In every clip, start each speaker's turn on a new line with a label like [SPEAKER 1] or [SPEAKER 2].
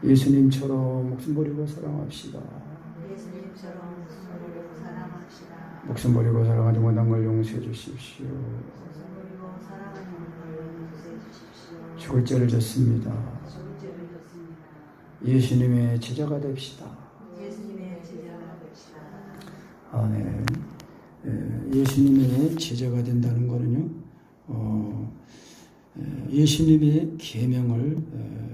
[SPEAKER 1] 예수님처럼 목숨 버리고 사랑합시다.
[SPEAKER 2] 예수님처럼 목숨 버리고 사랑합시다.
[SPEAKER 1] 목숨 버리고 사랑하지 못한 걸 용서해 주십시오.
[SPEAKER 2] 목숨 버리고 사랑하는 걸 용서해 주십시오.
[SPEAKER 1] 죽을 죄를 졌습니다.
[SPEAKER 2] 죽을 죄를 졌습니다.
[SPEAKER 1] 예수님의 제자가 됩시다.
[SPEAKER 2] 예수님의 제자가 됩시다.
[SPEAKER 1] 아멘. 예수님의 제자가 된다는 것은요, 예수님의 계명을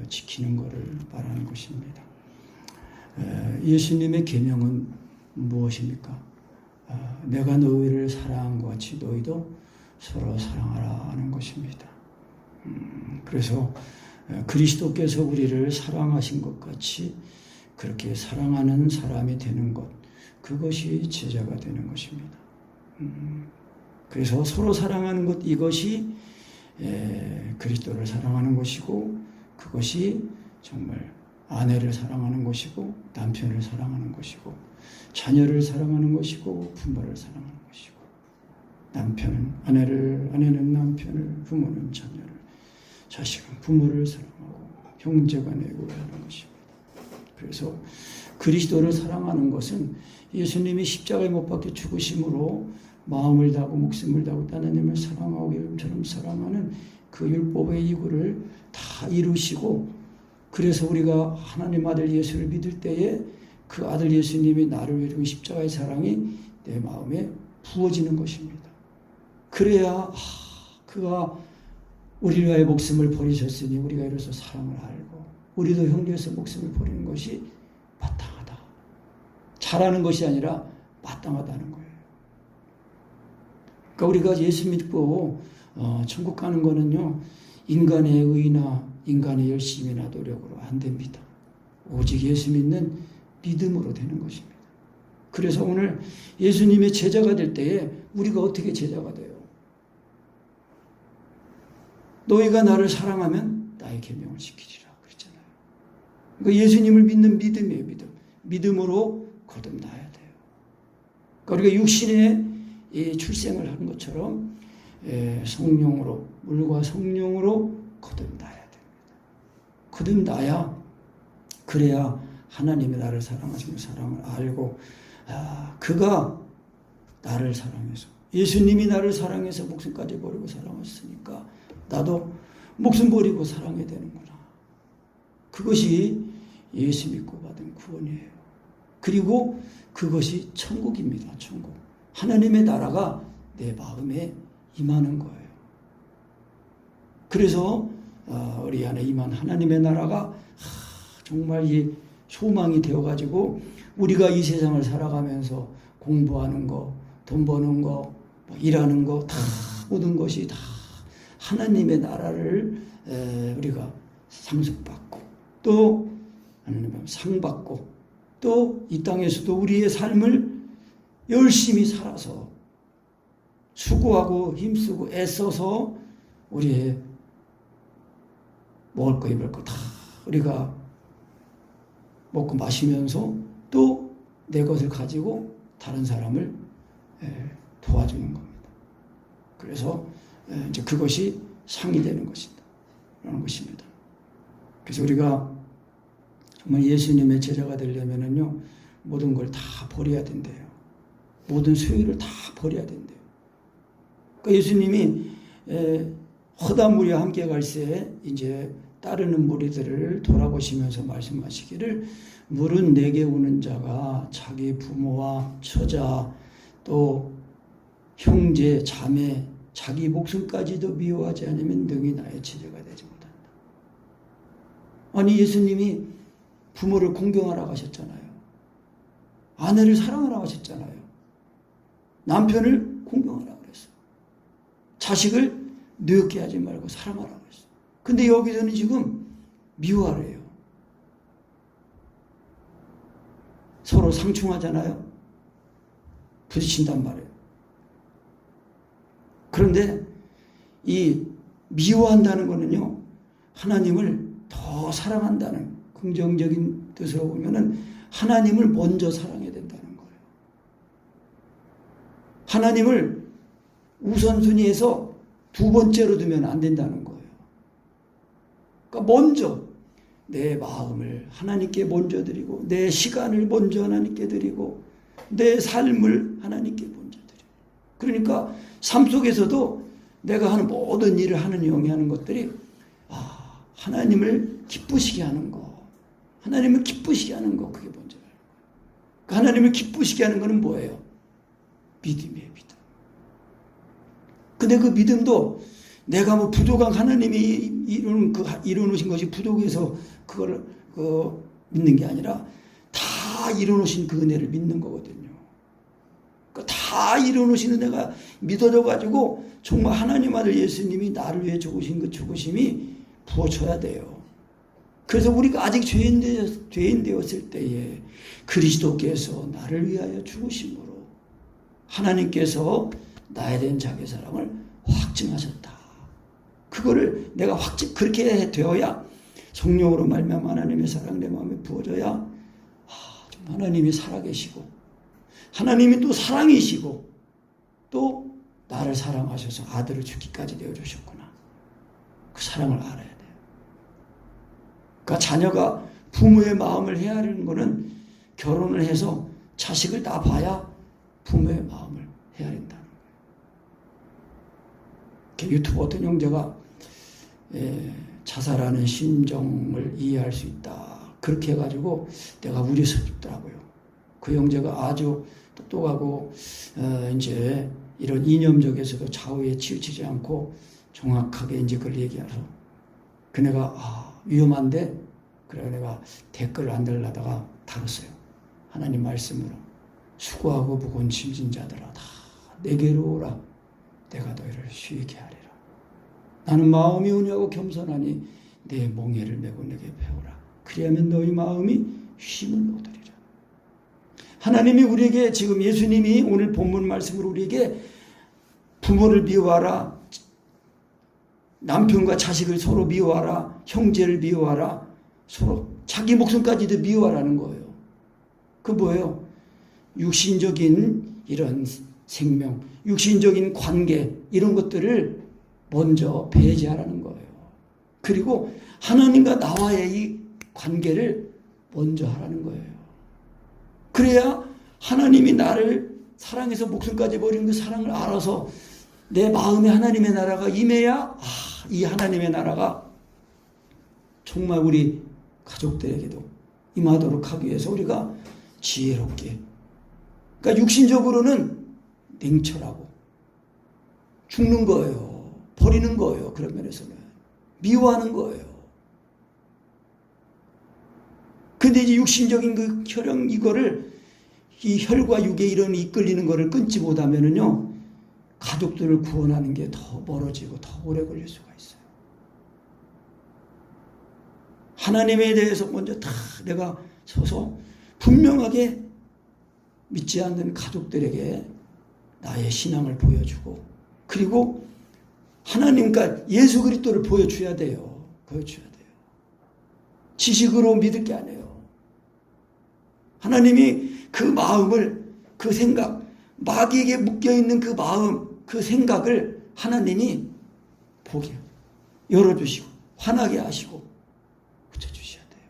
[SPEAKER 1] 지키는 것을 말하는 것입니다. 예수님의 계명은 무엇입니까? 내가 너희를 사랑한 것 같이 너희도 서로 사랑하라 하는 것입니다. 그래서 그리스도께서 우리를 사랑하신 것 같이 그렇게 사랑하는 사람이 되는 것, 그것이 제자가 되는 것입니다. 그래서 서로 사랑하는 것, 이것이 그리스도를 사랑하는 것이고, 그것이 정말 아내를 사랑하는 것이고, 남편을 사랑하는 것이고, 자녀를 사랑하는 것이고, 부모를 사랑하는 것이고, 아내는 남편을, 부모는 자녀를, 자식은 부모를 사랑하고, 형제간에 의하는 것입니다. 그래서 그리스도를 사랑하는 것은 예수님이 십자가에 못 박혀 죽으심으로 마음을 다하고 목숨을 다하고 하나님을 사랑하고 이름처럼 사랑하는 그 율법의 이구를 다 이루시고, 그래서 우리가 하나님 아들 예수를 믿을 때에 그 아들 예수님이 나를 위해 십자가의 사랑이 내 마음에 부어지는 것입니다. 그래야 그가 우리를 위하여 목숨을 버리셨으니 우리가 이로써 사랑을 알고 우리도 형제에서 목숨을 버리는 것이 마땅하다. 잘하는 것이 아니라 마땅하다는 거예요. 그러니까 우리가 예수 믿고 천국 가는 거는요, 인간의 의나 인간의 열심이나 노력으로 안 됩니다. 오직 예수 믿는 믿음으로 되는 것입니다. 그래서 오늘 예수님의 제자가 될 때에 우리가 어떻게 제자가 돼요? 너희가 나를 사랑하면 나의 계명을 지키리라 그랬잖아요. 그러니까 예수님을 믿는 믿음이에요. 믿음으로 거듭나야 돼요. 그러니까 우리가 육신의 출생을 하는 것처럼 성령으로, 물과 성령으로 거듭나야 됩니다. 거듭나야, 그래야 하나님이 나를 사랑하시는 사랑을 알고, 그가 나를 사랑해서, 예수님이 나를 사랑해서 목숨까지 버리고 사랑하셨으니까 나도 목숨 버리고 사랑해야 되는구나. 그것이 예수 믿고 받은 구원이에요. 그리고 그것이 천국입니다. 천국. 하나님의 나라가 내 마음에 임하는 거예요. 그래서 우리 안에 임한 하나님의 나라가 정말 이 소망이 되어가지고 우리가 이 세상을 살아가면서 공부하는 거, 돈 버는 거, 일하는 거, 다 모든 것이 다 하나님의 나라를 우리가 상속받고, 또 하나님의 상받고, 또 이 땅에서도 우리의 삶을 열심히 살아서 수고하고 힘쓰고 애써서 우리의 먹을 거 입을 거 다 우리가 먹고 마시면서 또 내 것을 가지고 다른 사람을 도와주는 겁니다. 그래서 이제 그것이 상이 되는 것이다 라는 것입니다. 그래서 우리가 정말 예수님의 제자가 되려면은요, 모든 걸 다 버려야 된대요. 모든 소유를 다 버려야 된대요. 그러니까 예수님이 허다무리와 함께 갈새 이제 따르는 무리들을 돌아보시면서 말씀하시기를, 물은 내게 오는 자가 자기 부모와 처자 또 형제 자매 자기 목숨까지도 미워하지 않으면 능히 나의 제자가 되지 못한다. 아니, 예수님이 부모를 공경하라고 하셨잖아요. 아내를 사랑하라고 하셨잖아요. 남편을 공경하라고 그랬어요. 자식을 늙게 하지 말고 사랑하라고 그랬어요. 근데 여기서는 지금 미워하래요. 서로 상충하잖아요. 부딪힌단 말이에요. 그런데 이 미워한다는 거는요, 하나님을 더 사랑한다는 긍정적인 뜻으로 보면은 하나님을 먼저 사랑해야 된다는 거예요. 하나님을 우선순위에서 두 번째로 두면 안 된다는 거예요. 그러니까 먼저 내 마음을 하나님께 먼저 드리고 내 시간을 먼저 하나님께 드리고 내 삶을 하나님께 먼저 드리고 그러니까 삶 속에서도 내가 하는 모든 일을 하는 영이 하는 것들이 하나님을 기쁘시게 하는 거 하나님을 기쁘시게 하는 거 그게 먼저 하나님을 기쁘시게 하는 거는 뭐예요? 믿음이에요. 믿음. 근데 그 믿음도 내가 뭐 부족한 하나님이 이루어놓으신 것이 부족해서 그걸 믿는 게 아니라 다 이루어놓으신 그 은혜를 믿는 거거든요. 그러니까 다 이루어놓으신 은혜가 믿어져가지고 정말 하나님 아들 예수님이 나를 위해 죽으신 그 죽으심이 부어져야 돼요. 그래서 우리가 아직 죄인 되었을 때에 그리스도께서 나를 위하여 죽으심으로 하나님께서 나에 대한 자기 사랑을 확증하셨다. 그거를 내가 그렇게 되어야 성령으로 말미암아 하나님의 사랑 내 마음에 부어져야 하나님이 살아계시고 하나님이 또 사랑이시고 또 나를 사랑하셔서 아들을 주기까지 내어주셨구나. 그 사랑을 알아야 돼요. 그러니까 자녀가 부모의 마음을 헤아리는 것은 결혼을 해서 자식을 다 봐야 부모의 마음을 헤아린다는 거예요. 유튜브 어떤 형제가 자살하는 심정을 이해할 수 있다. 그렇게 해가지고 내가 우려스럽더라고요. 그 형제가 아주 똑똑하고 이제 이런 이념적에서도 좌우에 치우치지 않고 정확하게 이제 그걸 얘기해서 그 내가 위험한데 그래 내가 댓글을 안 달라다가 달았어요. 하나님 말씀으로 수고하고 무거운 짐진 자들아 다 내게로 오라. 내가 너희를 쉬게 하리라. 나는 마음이 온유하고 겸손하니 내 멍에를 메고 내게 배우라. 그리하면 너희 마음이 쉼을 얻으리라. 하나님이 우리에게 지금 예수님이 오늘 본문 말씀으로 우리에게 부모를 미워하라. 남편과 자식을 서로 미워하라. 형제를 미워하라. 서로 자기 목숨까지도 미워하라는 거예요. 그 뭐예요? 육신적인 이런 생명, 육신적인 관계 이런 것들을 먼저 배제하라는 거예요. 그리고 하나님과 나와의 이 관계를 먼저 하라는 거예요. 그래야 하나님이 나를 사랑해서 목숨까지 버린 그 사랑을 알아서 내 마음에 하나님의 나라가 임해야 이 하나님의 나라가 정말 우리 가족들에게도 임하도록 하기 위해서 우리가 지혜롭게 그러니까 육신적으로는 냉철하고 죽는 거예요. 버리는 거예요. 그런 면에서는 미워하는 거예요. 근데 이제 육신적인 그 혈형 이거를 이 혈과 육의 이런 이끌리는 거를 끊지 못하면은요 가족들을 구원하는 게 더 멀어지고 더 오래 걸릴 수가 있어요. 하나님에 대해서 먼저 다 내가 서서 분명하게 믿지 않는 가족들에게 나의 신앙을 보여주고 그리고 하나님과 예수 그리스도를 보여줘야 돼요. 보여줘야 돼요. 지식으로 믿을 게 아니에요. 하나님이 그 마음을 그 생각 마귀에게 묶여있는 그 마음 그 생각을 하나님이 보게 열어주시고 환하게 하시고 붙여주셔야 돼요.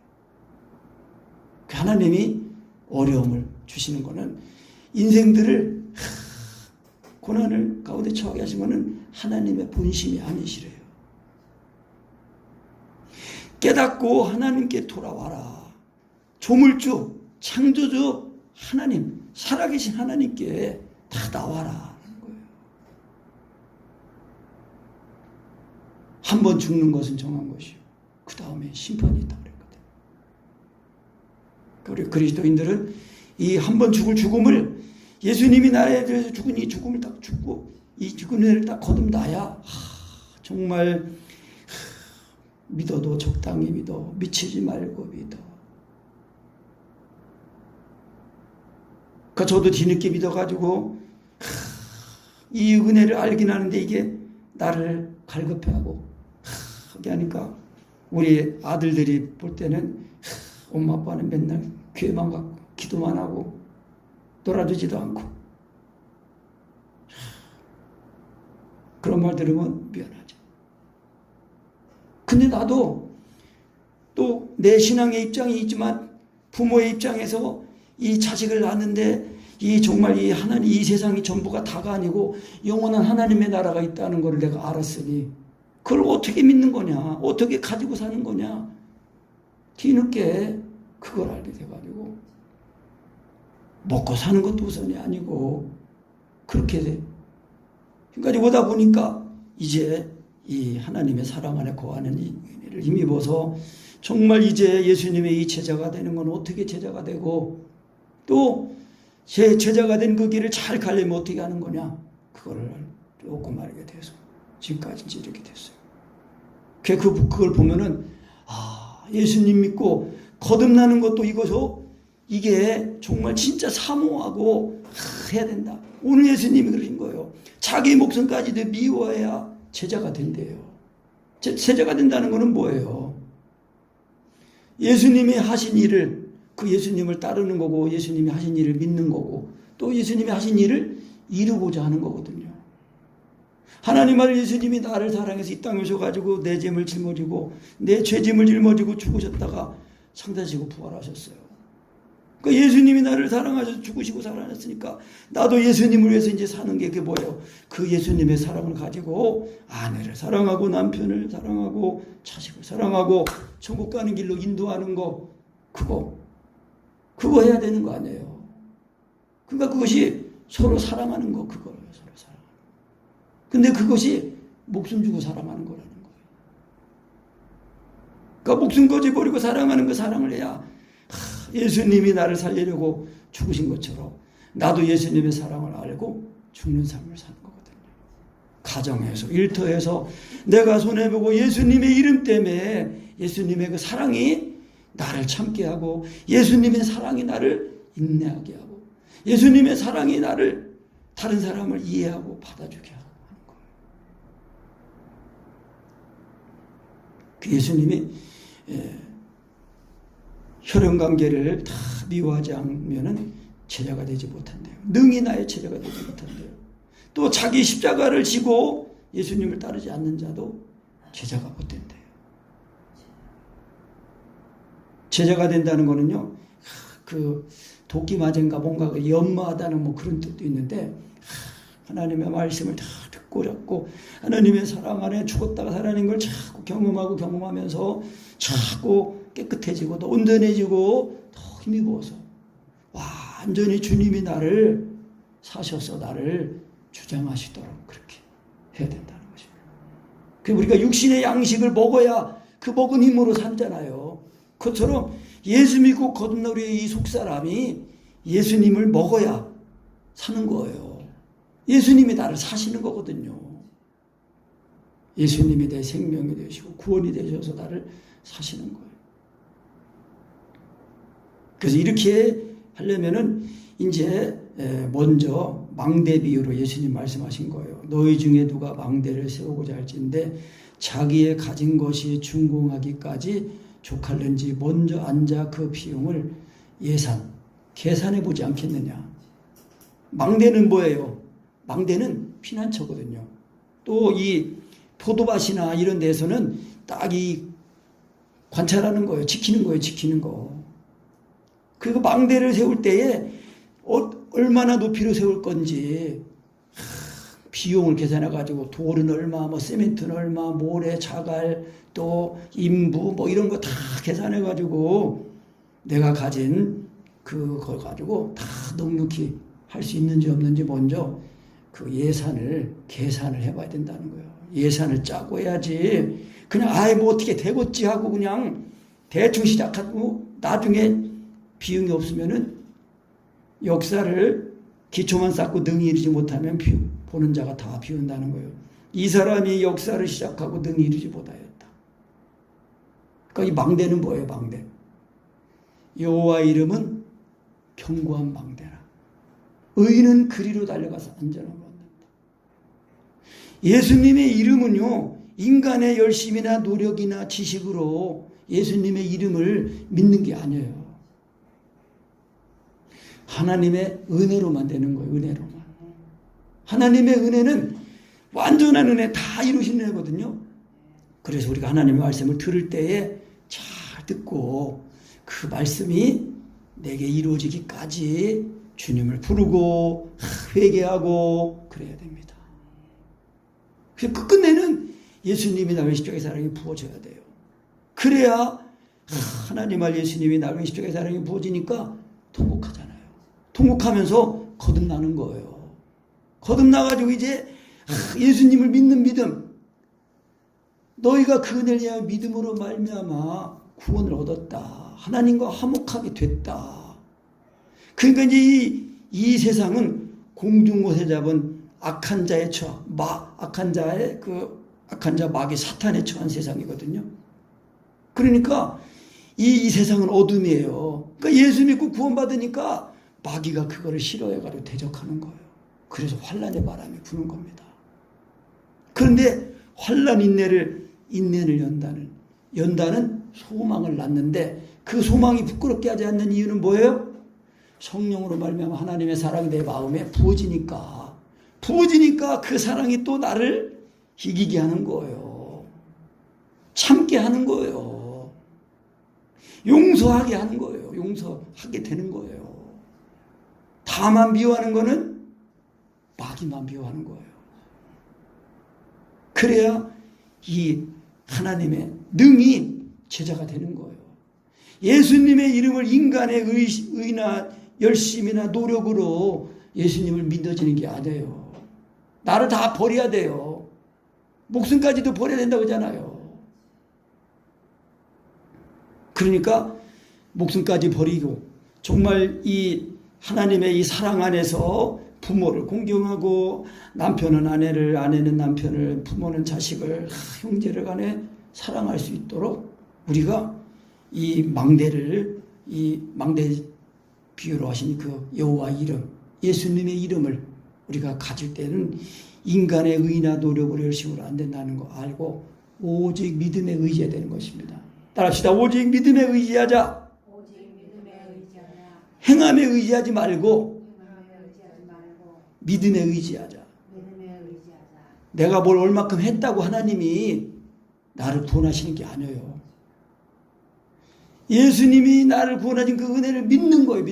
[SPEAKER 1] 하나님이 어려움을 주시는 것은 인생들을 고난을 가운데 처하게 하신 것은 하나님의 본심이 아니시래요. 깨닫고 하나님께 돌아와라. 조물주, 창조주 하나님, 살아계신 하나님께 다 나와라 하는 거예요. 한 번 죽는 것은 정한 것이요. 그 다음에 심판이 있다 그랬거든. 우리 그리스도인들은 이 한 번 죽을 죽음을 예수님이 나에 대해서 죽은 이 죽음을 딱 죽고 이 죽음을 딱 거듭나야 정말 믿어도 적당히 믿어 미치지 말고 믿어. 그러니까 저도 뒤늦게 믿어가지고 이 은혜를 알긴 하는데 이게 나를 갈급해하고 하게 하니까 우리 아들들이 볼 때는 엄마 아빠는 맨날 교회만 가고 기도만 하고 놀아주지도 않고 그런 말 들으면 미안하죠. 근데 나도 또 내 신앙의 입장이 있지만 부모의 입장에서 이 자식을 낳는데 이 정말 이 하나님 이 세상이 전부가 다가 아니고 영원한 하나님의 나라가 있다는 걸 내가 알았으니 그걸 어떻게 믿는 거냐, 어떻게 가지고 사는 거냐. 뒤늦게 그걸 알게 돼가지고 먹고 사는 것도 우선이 아니고 그렇게 돼. 지금까지 오다 보니까 이제 이 하나님의 사랑 안에 거하는 이 은혜를 힘입어서 정말 이제 예수님의 이 제자가 되는 건 어떻게 제자가 되고 또 제 제자가 된 그 길을 잘 가려면 어떻게 하는 거냐, 그거를 조금 알게 돼서 지금까지 이제 이렇게 됐어요. 그걸 보면은 예수님 믿고 거듭나는 것도 이게 정말 진짜 사모하고 해야 된다. 오늘 예수님이 그러신 거예요. 자기 목숨까지도 미워해야 제자가 된대요. 제자가 된다는 것은 뭐예요? 예수님이 하신 일을 그 예수님을 따르는 거고 예수님이 하신 일을 믿는 거고 또 예수님이 하신 일을 이루고자 하는 거거든요. 하나님 말 예수님이 나를 사랑해서 이 땅에 오셔가지고 내 죄를 짊어지고 내 죄짐을 짊어지고 죽으셨다가 상자지고 부활하셨어요. 그 예수님이 나를 사랑하셔서 죽으시고 살아났으니까 나도 예수님을 위해서 이제 사는 게 그게 뭐예요? 그 예수님의 사랑을 가지고 아내를 사랑하고 남편을 사랑하고 자식을 사랑하고 천국 가는 길로 인도하는 거 그거 해야 되는 거 아니에요. 그러니까 그것이 서로 사랑하는 거 그거예요. 서로 사랑하는 거. 근데 그것이 목숨 주고 사랑하는 거라는 거예요. 그러니까 목숨 거지버리고 사랑하는 거 사랑을 해야 예수님이 나를 살리려고 죽으신 것처럼 나도 예수님의 사랑을 알고 죽는 삶을 사는 거거든요. 가정에서 일터에서 내가 손해보고 예수님의 이름 때문에 예수님의 그 사랑이 나를 참게 하고 예수님의 사랑이 나를 인내하게 하고 예수님의 사랑이 나를 다른 사람을 이해하고 받아주게 하고 하는 거예요. 그 예수님이 혈연관계를 다 미워하지 않으면 제자가 되지 못한대요. 능히 나의 제자가 되지 못한대요. 또 자기 십자가를 지고 예수님을 따르지 않는 자도 제자가 못 된대요. 제자가 된다는 거는요, 그 도끼 맞은가 뭔가 연마하다는 뭐 그런 뜻도 있는데 하나님의 말씀을 다 듣고 잡고 하나님의 사랑 안에 죽었다가 살아낸 걸 자꾸 경험하면서 자꾸 깨끗해지고 더 온전해지고 더 힘입어서 완전히 주님이 나를 사셔서 나를 주장하시도록 그렇게 해야 된다는 것입니다. 그 우리가 육신의 양식을 먹어야 그 먹은 힘으로 살잖아요. 그것처럼 예수 믿고 거듭나 우리의 이 속사람이 예수님을 먹어야 사는 거예요. 예수님이 나를 사시는 거거든요. 예수님이 내 생명이 되시고 구원이 되셔서 나를 사시는 거예요. 그래서 이렇게 하려면은 이제 먼저 망대 비유로 예수님 말씀하신 거예요. 너희 중에 누가 망대를 세우고자 할진데 자기의 가진 것이 준공하기까지 족할는지 먼저 앉아 그 비용을 계산해 보지 않겠느냐. 망대는 뭐예요? 망대는 피난처거든요. 또 이 포도밭이나 이런 데서는 딱 이 관찰하는 거예요. 지키는 거. 그리고 망대를 세울 때에 얼마나 높이로 세울 건지 비용을 계산해 가지고 돌은 얼마, 뭐 세멘트는 얼마, 모래, 자갈, 또 인부 뭐 이런 거 다 계산해 가지고 내가 가진 그걸 가지고 다 넉넉히 할 수 있는지 없는지 먼저 그 예산을 계산을 해봐야 된다는 거예요. 예산을 짜고 해야지 그냥 뭐 어떻게 되겠지 하고 그냥 대충 시작하고 나중에 비용이 없으면은 역사를 기초만 쌓고 능히 이루지 못하면 보는 자가 다 비운다는 거예요. 이 사람이 역사를 시작하고 능히 이루지 못하였다. 그러니까 이 망대는 뭐예요? 망대. 여호와의 이름은 견고한 망대라. 의인은 그리로 달려가서 안전함을 얻는다. 예수님의 이름은요, 인간의 열심이나 노력이나 지식으로 예수님의 이름을 믿는 게 아니에요. 하나님의 은혜로만 되는 거예요. 은혜로만. 하나님의 은혜는 완전한 은혜 다 이루신 은혜거든요. 그래서 우리가 하나님의 말씀을 들을 때에 잘 듣고 그 말씀이 내게 이루어지기까지 주님을 부르고 회개하고 그래야 됩니다. 그 끝내는 예수님이 나를 십자가의 사랑이 부어져야 돼요. 그래야 하나님 알 예수님이 나를 십자가의 사랑이 부어지니까 통곡하잖아요. 통곡하면서 거듭나는 거예요. 거듭나가지고 이제 예수님을 믿는 믿음, 너희가 그 은혜를 위하여 믿음으로 말미암아 구원을 얻었다. 하나님과 화목하게 됐다. 그러니까 이제 이 세상은 공중곳에 잡은 악한 자의 악한 자 마귀 사탄에 처한 세상이거든요. 그러니까 이 세상은 어둠이에요. 그러니까 예수 믿고 구원받으니까 마귀가 그거를 싫어해가지고 대적하는 거예요. 그래서 환란의 바람이 부는 겁니다. 그런데 환란 인내를 연다는 소망을 낳는데 그 소망이 부끄럽게 하지 않는 이유는 뭐예요? 성령으로 말미암아 하나님의 사랑이 내 마음에 부어지니까 그 사랑이 또 나를 이기게 하는 거예요. 참게 하는 거예요. 용서하게 하는 거예요. 용서하게 되는 거예요. 다만 미워하는 거는 마귀만 미워하는 거예요. 그래야 이 하나님의 능히 제자가 되는 거예요. 예수님의 이름을 인간의 의나 열심이나 노력으로 예수님을 믿어지는 게 아니에요. 나를 다 버려야 돼요. 목숨까지도 버려야 된다고 하잖아요. 그러니까 목숨까지 버리고 정말 이 하나님의 이 사랑 안에서 부모를 공경하고 남편은 아내를, 아내는 남편을, 부모는 자식을, 형제를 간에 사랑할 수 있도록 우리가 이 망대 비유로 하신 그 여호와 이름, 예수님의 이름을 우리가 가질 때는 인간의 의나 노력으로 열심으로 안 된다는 거 알고 오직 믿음에 의지해야 되는 것입니다. 따라합시다. 오직 믿음에 의지하자. 행함에 의지하지 말고 믿음에 의지하자. 내가 뭘 얼마큼 했다고 하나님이 나를 구원하시는 게 아니에요. 예수님이 나를 구원하신 그 은혜를 믿는 거예요.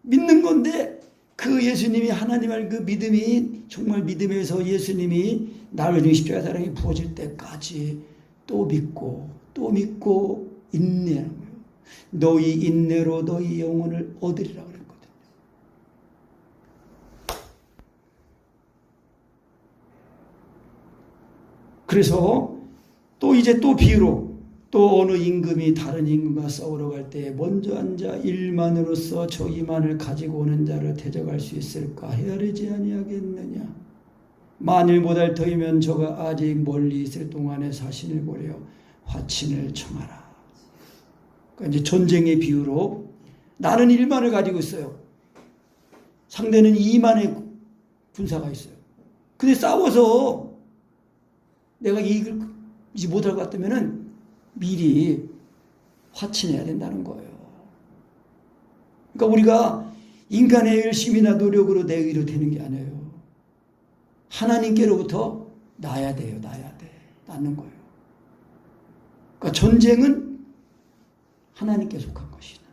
[SPEAKER 1] 믿는 건데 그 예수님이 하나님을 그 믿음이 정말 믿음에서 예수님이 나를 위해 십자가 사랑이 부어질 때까지 또 믿고 인내하는 거예요. 너희 인내로 너희 영혼을 얻으리라 그랬거든요. 그래서 또 이제 또 비유로 또 어느 임금이 다른 임금과 싸우러 갈 때 먼저 앉아 일만으로서 저 이만을 가지고 오는 자를 대적할 수 있을까 헤아리지 아니하겠느냐. 만일 못할 터이면 저가 아직 멀리 있을 동안에 사신을 보려 화친을 청하라. 그러니까 이제 전쟁의 비유로 나는 1만을 가지고 있어요. 상대는 2만의 군사가 있어요. 근데 싸워서 내가 이기지 못할 것 같으면은 미리 화친해야 된다는 거예요. 그러니까 우리가 인간의 열심이나 노력으로 내 의로 되는 게 아니에요. 하나님께로부터 낳아야 돼요. 낳는 거예요. 그러니까 전쟁은 하나님께 속한 것이다.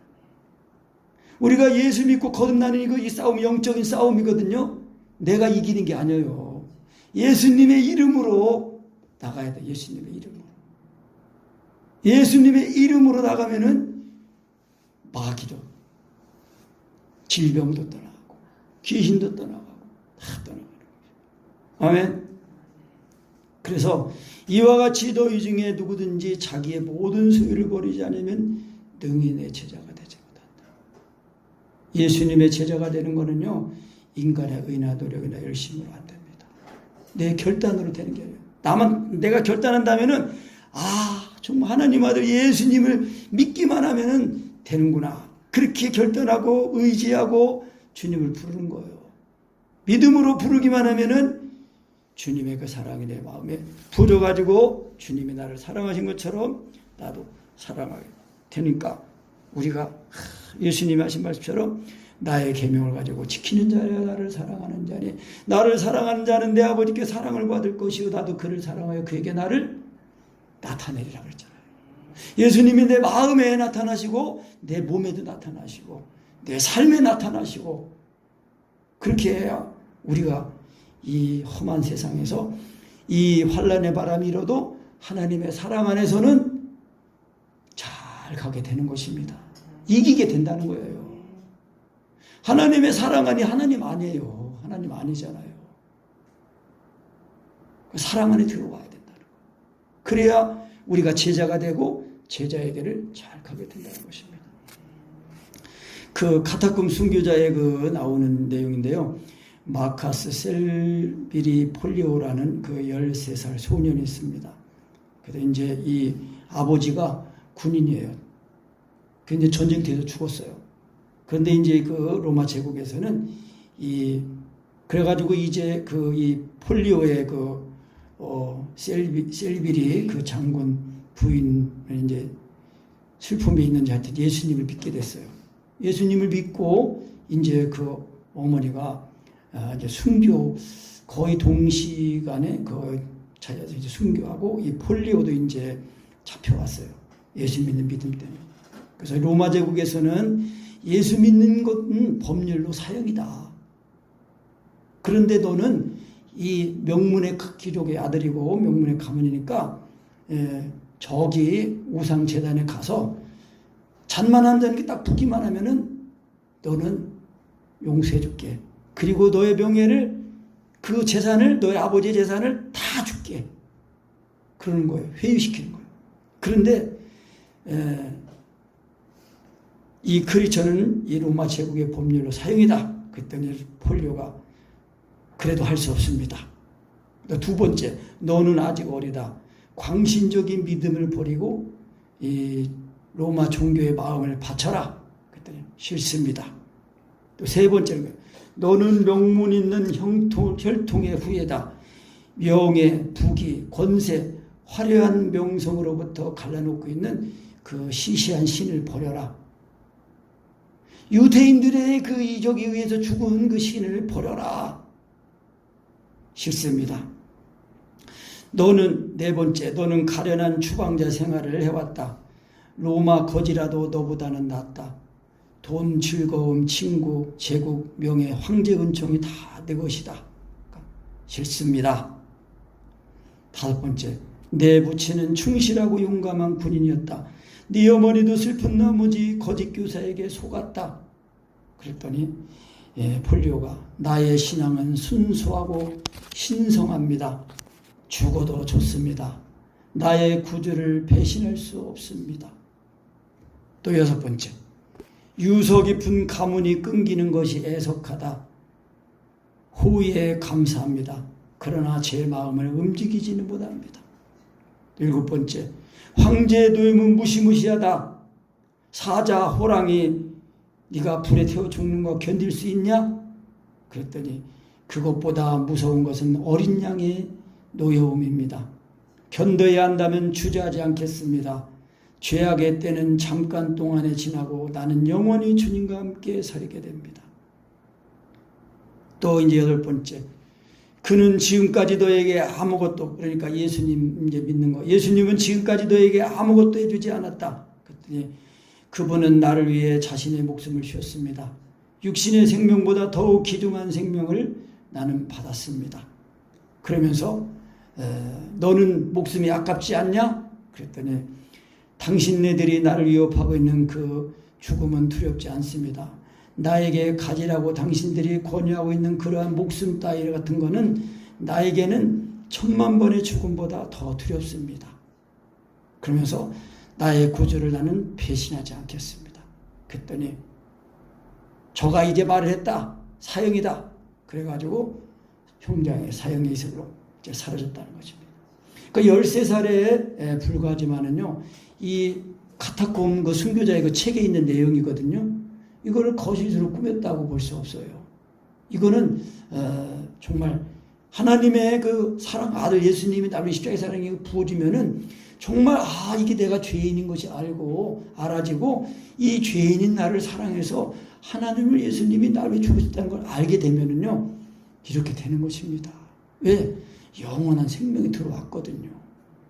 [SPEAKER 1] 우리가 예수 믿고 거듭나는 이 싸움이 영적인 싸움이거든요. 내가 이기는 게 아니에요. 예수님의 이름으로 나가야 돼. 예수님의 이름으로 나가면은 마귀도 질병도 떠나고 귀신도 떠나가고 다 떠나가는 거죠. 아멘. 그래서 이와 같이 너희 중에 누구든지 자기의 모든 소유를 버리지 않으면 능히 내 제자가 되지 못한다. 예수님의 제자가 되는 거는요, 인간의 의나 노력이나 열심으로 안 됩니다. 내 결단으로 되는 게 아니에요. 내가 결단한다면은 정말 하나님 아들 예수님을 믿기만 하면은 되는구나. 그렇게 결단하고 의지하고 주님을 부르는 거예요. 믿음으로 부르기만 하면은 주님의 그 사랑이 내 마음에 부어가지고 주님이 나를 사랑하신 것처럼 나도 사랑하게 되니까 우리가 예수님이 하신 말씀처럼 나의 계명을 가지고 지키는 자야 나를 사랑하는 자니 나를 사랑하는 자는 내 아버지께 사랑을 받을 것이요 나도 그를 사랑하여 그에게 나를 나타내리라 그랬잖아요. 예수님이 내 마음에 나타나시고 내 몸에도 나타나시고 내 삶에 나타나시고 그렇게 해야 우리가 이 험한 세상에서 이 환난의 바람이 일어도 하나님의 사랑 안에서는 잘 가게 되는 것입니다. 이기게 된다는 거예요. 하나님의 사랑 안이 하나님 아니에요. 하나님 아니잖아요. 사랑 안에 들어와야 된다는 거예요. 그래야 우리가 제자가 되고 제자의 길을 잘 가게 된다는 것입니다. 그 카타콤 순교자의 그 나오는 내용인데요. 마카스 셀비리 폴리오라는 그 13살 소년이 있습니다. 그래서 이제 이 아버지가 군인이에요. 그 이제 전쟁터에서 죽었어요. 그런데 이제 그 로마 제국에서는 그래가지고 이제 그 이 폴리오의 셀비리 그 장군 부인을 이제 슬픔이 있는지 하여튼 예수님을 믿게 됐어요. 예수님을 믿고 이제 그 어머니가 이제 순교 거의 동시간에 그 자기가 이제 순교하고 이 폴리오도 이제 잡혀왔어요. 예수 믿는 믿음 때문에. 그래서 로마 제국에서는 예수 믿는 것은 법률로 사형이다. 그런데 너는 이 명문의 귀족의 아들이고 명문의 가문이니까 저기 우상 재단에 가서 잔만 한 잔 딱 붓기만 하면은 너는 용서해 줄게. 그리고 너의 명예를 그 재산을 너의 아버지의 재산을 다 줄게. 그러는 거예요. 회유시키는 거예요. 그런데 이 크리스천은 이 로마 제국의 법률로 사형이다. 그랬더니 폴리오가 그래도 할 수 없습니다. 두 번째, 너는 아직 어리다. 광신적인 믿음을 버리고 이 로마 종교의 마음을 바쳐라. 그랬더니 싫습니다. 또 세 번째는 너는 명문 있는 혈통의 후예다. 명예, 부귀, 권세, 화려한 명성으로부터 갈라놓고 있는 그 시시한 신을 버려라. 유대인들의 그 이적에 의해서 죽은 그 신을 버려라. 싫습니다. 너는 네 번째, 너는 가련한 추방자 생활을 해왔다. 로마 거지라도 너보다는 낫다. 돈, 즐거움, 친구, 제국, 명예, 황제 은총이 다 내 것이다. 싫습니다. 다섯 번째, 내 부친은 충실하고 용감한 군인이었다. 네 어머니도 슬픈 나머지 거짓 교사에게 속았다. 그랬더니 폴리오가 나의 신앙은 순수하고 신성합니다. 죽어도 좋습니다. 나의 구주를 배신할 수 없습니다. 또 여섯 번째, 유서 깊은 가문이 끊기는 것이 애석하다. 호의에 감사합니다. 그러나 제 마음을 움직이지는 못합니다. 일곱 번째, 황제의 노임은 무시무시하다. 사자, 호랑이 네가 불에 태워 죽는 거 견딜 수 있냐? 그랬더니 그것보다 무서운 것은 어린 양의 노여움입니다. 견뎌야 한다면 주저하지 않겠습니다. 죄악의 때는 잠깐 동안에 지나고 나는 영원히 주님과 함께 살게 됩니다. 또 이제 여덟 번째, 그는 지금까지 너에게 아무것도, 그러니까 예수님 이제 믿는 거, 예수님은 지금까지 너에게 아무것도 해주지 않았다. 그랬더니 그분은 나를 위해 자신의 목숨을 주었습니다. 육신의 생명보다 더욱 귀중한 생명을 나는 받았습니다. 그러면서 너는 목숨이 아깝지 않냐? 그랬더니 당신네들이 나를 위협하고 있는 그 죽음은 두렵지 않습니다. 나에게 가지라고 당신들이 권유하고 있는 그러한 목숨 따위 같은 거는 나에게는 10,000,000번의 죽음보다 더 두렵습니다. 그러면서 나의 구주를 나는 배신하지 않겠습니다. 그랬더니 저가 이제 말을 했다. 사형이다. 그래가지고 형장의 사형의 이슬로 이제 사라졌다는 것입니다. 그 13살에 불과하지만은요, 이 카타콤 그 순교자의 그 책에 있는 내용이거든요. 이거를 거짓으로 꾸몄다고 볼 수 없어요. 이거는 정말 하나님의 그 사랑, 아들 예수님이 나를 십자가의 사랑이 부어지면은 정말 이게 내가 죄인인 것이 알아지고 이 죄인인 나를 사랑해서 하나님을 예수님이 나를 위해 죽으셨다는 걸 알게 되면은요, 이렇게 되는 것입니다. 왜? 영원한 생명이 들어왔거든요.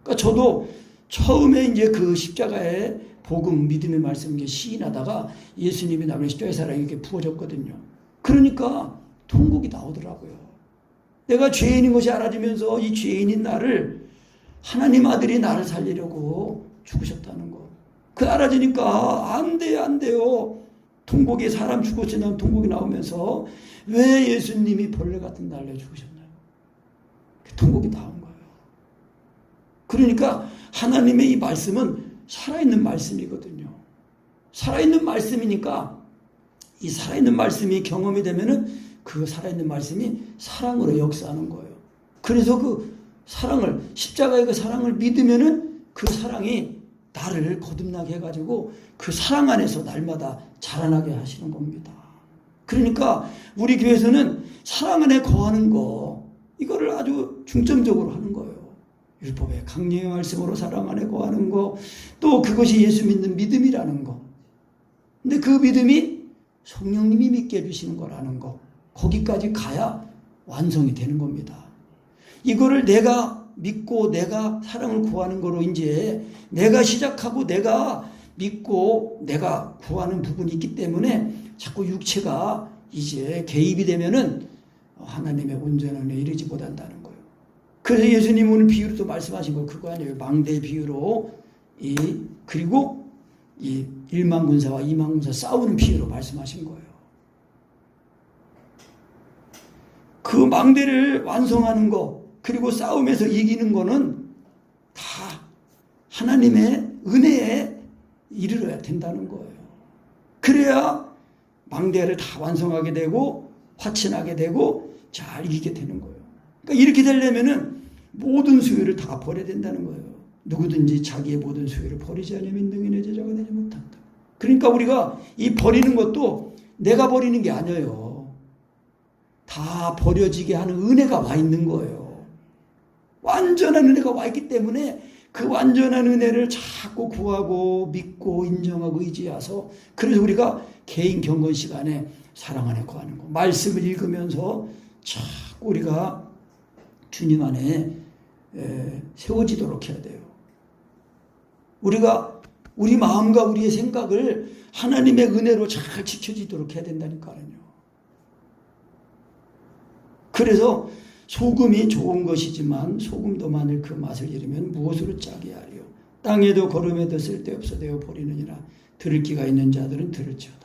[SPEAKER 1] 그러니까 저도 처음에 이제 그 십자가의 복음, 믿음의 말씀 이게 시인하다가 예수님이 남은 십자가의 사랑이 이렇게 부어졌거든요. 그러니까 통곡이 나오더라고요. 내가 죄인인 것이 알아지면서 이 죄인인 나를 하나님 아들이 나를 살리려고 죽으셨다는 거. 그 알아지니까 안 돼요, 안 돼요. 통곡에 사람 죽었으면 통곡이 나오면서 왜 예수님이 벌레 같은 날에 죽으셨나요? 통곡이 나온 거예요. 그러니까 하나님의 이 말씀은 살아있는 말씀이거든요. 살아있는 말씀이니까 이 살아있는 말씀이 경험이 되면은 그 살아있는 말씀이 사랑으로 역사하는 거예요. 그래서 그 사랑을, 십자가의 그 사랑을 믿으면은 그 사랑이 나를 거듭나게 해가지고 그 사랑 안에서 날마다 자라나게 하시는 겁니다. 그러니까 우리 교회에서는 사랑 안에 거하는 거, 이거를 아주 중점적으로 하는 거예요. 율법의 강령의 말씀으로 사랑 안에 거하는 거, 또 그것이 예수 믿는 믿음이라는 거. 근데 그 믿음이 성령님이 믿게 해주시는 거라는 거, 거기까지 가야 완성이 되는 겁니다. 이거를 내가 믿고 내가 사랑을 구하는 거로 이제 내가 시작하고 내가 믿고 내가 구하는 부분이 있기 때문에 자꾸 육체가 이제 개입이 되면은 하나님의 온전한 은혜에 이르지 못한다는 거예요. 그래서 예수님 오늘 비유로 또 말씀하신 거 그거 아니에요. 망대 비유로 그리고 이 1만 군사와 2만 군사 싸우는 비유로 말씀하신 거예요. 그 망대를 완성하는 거 그리고 싸움에서 이기는 거는 다 하나님의 은혜에 이르러야 된다는 거예요. 그래야 망대를 다 완성하게 되고 화친하게 되고 잘 이기게 되는 거예요. 그러니까 이렇게 되려면은 모든 수요를 다 버려야 된다는 거예요. 누구든지 자기의 모든 수요를 버리지 않으면 능인의 제자가 되지 못한다. 그러니까 우리가 이 버리는 것도 내가 버리는 게 아니에요. 다 버려지게 하는 은혜가 와 있는 거예요. 완전한 은혜가 와 있기 때문에 그 완전한 은혜를 자꾸 구하고 믿고 인정하고 의지해서 그래서 우리가 개인 경건 시간에 사랑 안에 거하는 거 말씀을 읽으면서 자꾸 우리가 주님 안에 세워지도록 해야 돼요. 우리가 우리 마음과 우리의 생각을 하나님의 은혜로 잘 지켜지도록 해야 된다니까요. 그래서 소금이 좋은 것이지만 소금도 만일 그 맛을 잃으면 무엇으로 짜게 하리요. 땅에도 걸음에도 쓸데없어 되어 버리느니라. 들을 귀가 있는 자들은 들을지어다.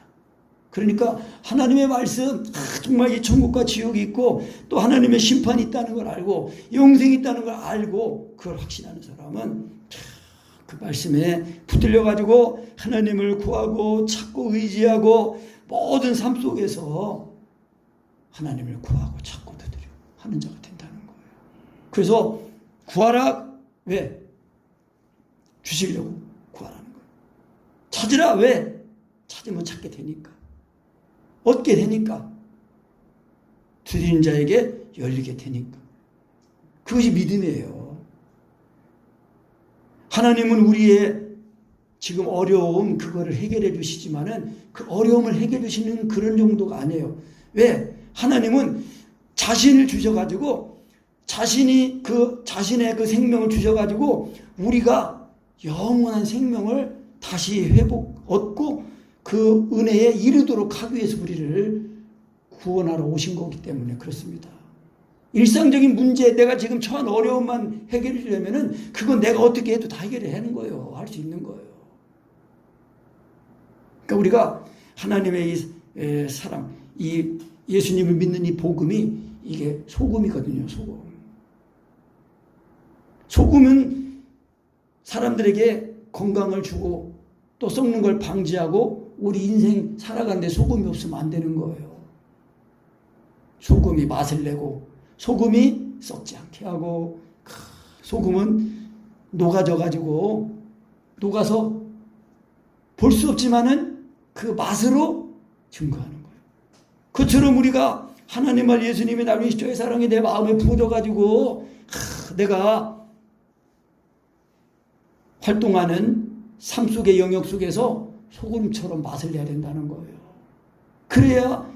[SPEAKER 1] 그러니까 하나님의 말씀 정말 이 천국과 지옥이 있고 또 하나님의 심판이 있다는 걸 알고 영생이 있다는 걸 알고 그걸 확신하는 사람은 그 말씀에 붙들려 가지고 하나님을 구하고 찾고 의지하고 모든 삶 속에서 하나님을 구하고 찾고 두드려 하는 자가 된다는 거예요. 그래서 구하라. 왜? 주시려고 구하라는 거예요. 찾으라. 왜? 찾으면 찾게 되니까. 얻게 되니까. 두드리는 자에게 열리게 되니까. 그것이 믿음이에요. 하나님은 우리의 지금 어려움 그거를 해결해 주시지만은 그 어려움을 해결해 주시는 그런 정도가 아니에요. 왜? 하나님은 자신을 주셔가지고 자신의 그 생명을 주셔가지고 우리가 영원한 생명을 다시 얻고 그 은혜에 이르도록 하기 위해서 우리를 구원하러 오신 거기 때문에 그렇습니다. 일상적인 문제, 내가 지금 처한 어려움만 해결해 주려면은 그건 내가 어떻게 해도 다 해결해 하는 거예요. 할 수 있는 거예요. 그러니까 우리가 하나님의 이 사랑, 이 예수님을 믿는 이 복음이 이게 소금이거든요. 소금은 사람들에게 건강을 주고 또 썩는 걸 방지하고 우리 인생 살아가는데 소금이 없으면 안 되는 거예요. 소금이 맛을 내고 소금이 썩지 않게 하고 소금은 녹아서 볼 수 없지만은 그 맛으로 증거하는 거예요. 그처럼 우리가 하나님을 예수님의 나를 십자가의 사랑이 내 마음에 부어져가지고 내가 활동하는 삶 속의 영역 속에서 소금처럼 맛을 내야 된다는 거예요. 그래야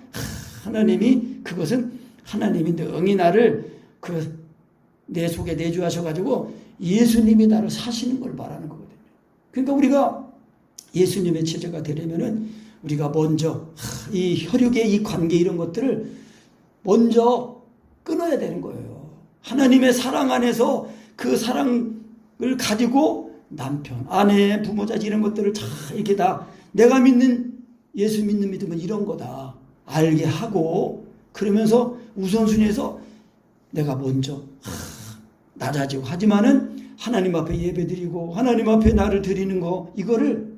[SPEAKER 1] 하나님이 그것은 하나님이 능히 나를 내 속에 내주하셔가지고 예수님이 나를 사시는 걸 말하는 거거든요. 그러니까 우리가 예수님의 제자가 되려면은 우리가 먼저 이 혈육의 이 관계 이런 것들을 먼저 끊어야 되는 거예요. 하나님의 사랑 안에서 그 사랑을 가지고 남편, 아내, 부모, 자식 이런 것들을 다 이렇게 다 내가 믿는 예수 믿는 믿음은 이런 거다 알게 하고 그러면서 우선순위에서 내가 먼저 낮아지고 하지만은 하나님 앞에 예배드리고 하나님 앞에 나를 드리는 거 이거를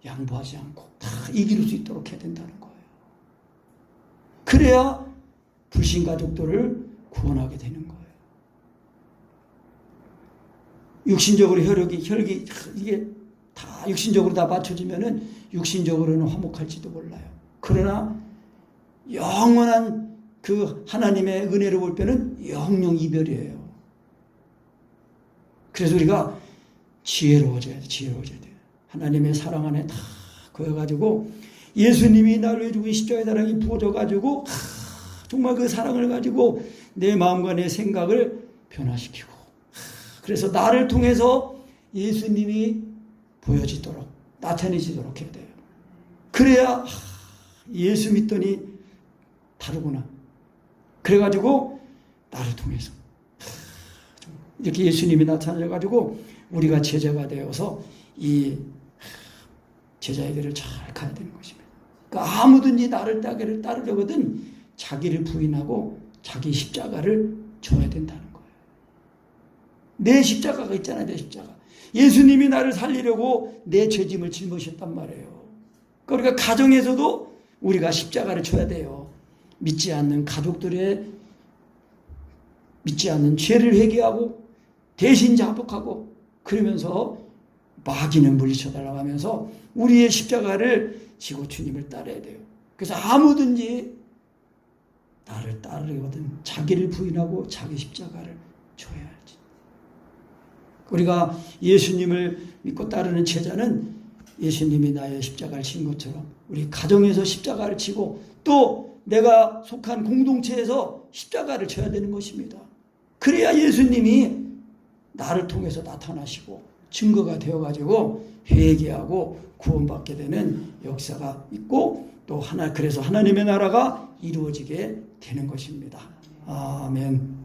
[SPEAKER 1] 양보하지 않고 다 이길 수 있도록 해야 된다는 거예요. 그래야 불신 가족들을 구원하게 되는 거예요. 육신적으로 혈육이 이게 다 육신적으로 다 맞춰지면은 육신적으로는 화목할지도 몰라요. 그러나 영원한 그 하나님의 은혜로 볼 때는 영영 이별이에요. 그래서 우리가 지혜로워져야 돼요. 하나님의 사랑 안에 다 거여가지고 예수님이 나를 위해 죽은 십자가의 사랑이 부어져가지고 정말 그 사랑을 가지고 내 마음과 내 생각을 변화시키고 그래서 나를 통해서 예수님이 보여지도록 나타내지도록 해야 돼요. 그래야 예수 믿더니 다르구나. 그래가지고 나를 통해서 이렇게 예수님이 나타나가지고 우리가 제자가 되어서 이 제자의 길을 잘 가야 되는 것입니다. 그러니까 아무든지 나를 따르려거든 자기를 부인하고 자기 십자가를 져야 된다는 거예요. 내 십자가가 있잖아요. 내 십자가. 예수님이 나를 살리려고 내 죄짐을 짊으셨단 말이에요. 그러니까 가정에서도 우리가 십자가를 져야 돼요. 믿지 않는 가족들의 믿지 않는 죄를 회개하고 대신 자복하고 그러면서 마귀는 물리쳐달라고 하면서 우리의 십자가를 지고 주님을 따라야 돼요. 그래서 아무든지 나를 따르거든 자기를 부인하고 자기 십자가를 져야지. 우리가 예수님을 믿고 따르는 제자는 예수님이 나의 십자가를 진 것처럼 우리 가정에서 십자가를 지고 또 내가 속한 공동체에서 십자가를 져야 되는 것입니다. 그래야 예수님이 나를 통해서 나타나시고 증거가 되어가지고 회개하고 구원받게 되는 역사가 있고 또 그래서 하나님의 나라가 이루어지게 되는 것입니다. 아멘.